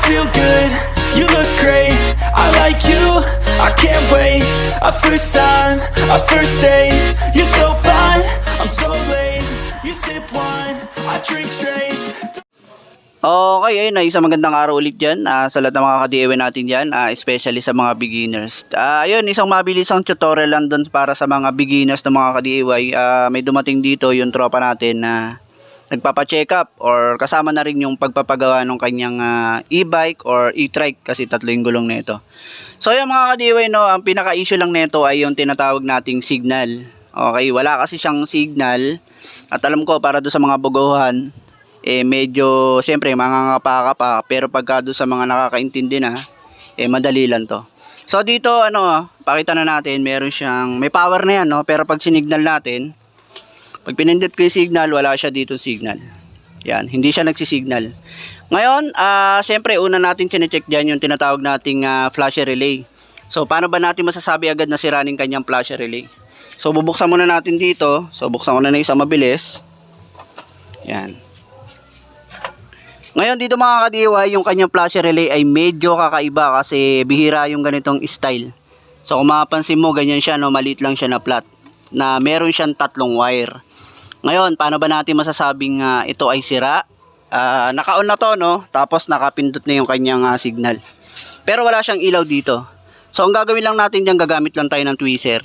feel good, you look great, I like you, I can't wait. A first time, a first date, you're so fine, I'm so late. You sip wine, I drink straight. Okay, ayun na isang magandang araw ulit dyan sa lahat ng mga ka-DIY natin dyan, especially sa mga beginners. Ayun, isang mabilisang tutorial lang doon para sa mga beginners ng mga ka-DIY. May dumating dito yung tropa natin na nagpapa-check up or kasama na rin yung pagpapagawa ng kanyang e-bike or e-trike kasi tatlo yung gulong nito. So yung mga ka-DIY, no, ang pinaka-issue lang nito ay yung tinatawag nating signal. Okay, wala kasi siyang signal at alam ko para doon sa mga buguhan, medyo siyempre mangangapa pa, pero pagka doon sa mga nakakaintindi na, madali lang to. So dito pakita na natin, meron siyang may power na yan, no, pero pag sinignal natin, pag pinindot ko yung signal, wala siya dito signal. Yan, hindi siya nagsisignal. Ngayon, siyempre una natin chine-check diyan yung tinatawag nating flasher relay. So paano ba natin masasabi agad na sira ng kanyang flasher relay? So bubuksan muna natin dito. So buksan ko na isang mabilis. Yan. Ngayon dito mga ka-DIY, yung kanyang flasher relay ay medyo kakaiba kasi bihira yung ganitong style. So kung mapapansin mo, ganyan siya, no, maliit lang siya na flat na meron siyang tatlong wire. Ngayon, paano ba natin masasabing ito ay sira? Naka-on na to, no? Tapos nakapindot na yung kanyang signal. Pero wala siyang ilaw dito. So ang gagawin lang natin diyan, gagamit lang tayo ng tweezer.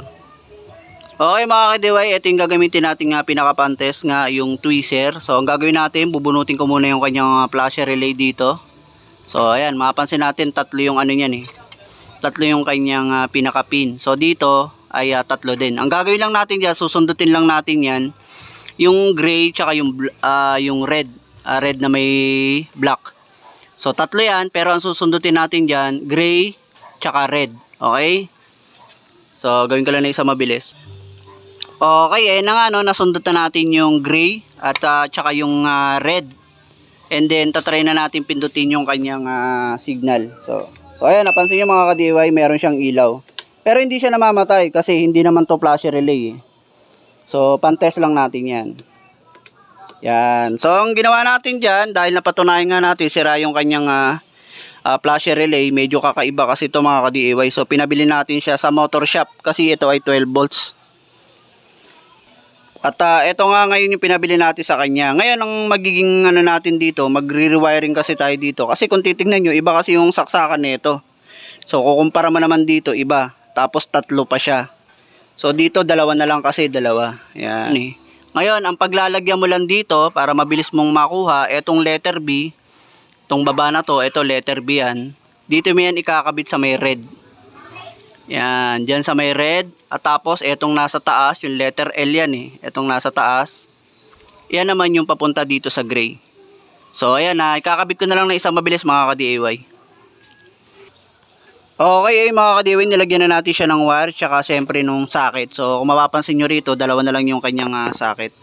Okay mga ka-DIY, ito yung gagamitin natin pinaka-pantes yung tweezer. So ang gagawin natin, bubunutin ko muna yung kanyang flasher relay dito. So ayan, mapapansin natin tatlo yung niyan tatlo yung kanyang pinaka-pin. So dito ay tatlo din. Ang gagawin lang natin diyan, susundutin lang natin yan, yung gray tsaka yung red, red na may black. So tatlo yan, pero ang susundutin natin diyan, gray tsaka red. Okay? So gawin ko lang na isa mabilis. Okay, ayun na nga, no, nasundot na natin yung gray at tsaka yung red. And then tatry na natin pindutin yung kanyang signal. So ayan, napansin nyo mga ka-DIY, meron siyang ilaw. Pero hindi siya namamatay kasi hindi naman to flasher relay. So pantest lang natin yan. Yan. So ang ginawa natin dyan, dahil napatunayan nga natin sira yung kanyang flasher relay, medyo kakaiba kasi ito mga ka-DIY. So pinabili natin siya sa motor shop kasi ito ay 12 volts. At ito nga ngayon yung pinabili natin sa kanya. Ngayon ang magiging natin dito, magre-rewiring kasi tayo dito. Kasi kung titingnan nyo, iba kasi yung saksakan nito. So kukumpara mo naman dito, iba. Tapos tatlo pa siya. So dito dalawa na lang kasi, dalawa. Yan. Ngayon, ang paglalagyan mo lang dito para mabilis mong makuha, etong letter B, itong baba na to, ito letter B yan. Dito mo yan ikakabit sa may red. Yan, dyan sa may red. At tapos etong nasa taas, yung letter L yan etong nasa taas. Yan naman yung papunta dito sa gray. So ayan ikakabit ko na lang na isang mabilis mga ka-DIY. Okay mga ka-DIY, nilagyan na natin siya ng wire tsaka siyempre nung socket. So kung mapapansin nyo rito, dalawa na lang yung kanyang socket.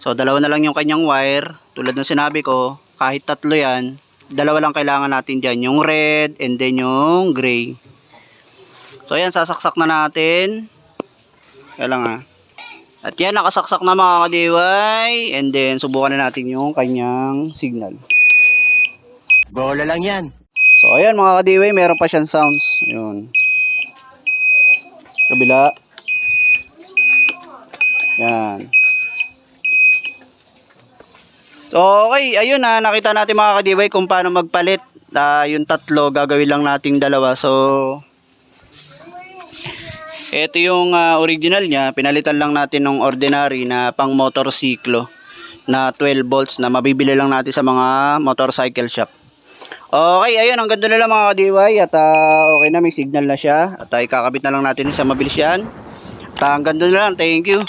So dalawa na lang yung kanyang wire. Tulad ng sinabi ko, kahit tatlo yan, dalawa lang kailangan natin dyan, yung red and then yung gray. So ayan, sasaksak na natin. Kaya lang At yan, nakasaksak na mga ka-DIY. And then subukan na natin yung kanyang signal. Bola lang yan. So ayan mga ka-DIY, meron pa siyang sounds. Ayun. Kabila. Yan. So okay, ayun nakita natin mga ka-DIY kung paano magpalit. Yung tatlo, gagawin lang nating dalawa. So ito yung original niya, pinalitan lang natin ng ordinary na pang motorsiklo na 12 volts na mabibili lang natin sa mga motorcycle shop. Okay, ayun, ang ganda na lang mga ka-DIY at okay na, may signal na siya at ikakabit na lang natin sa mabilis yan. At hanggang doon na lang, thank you.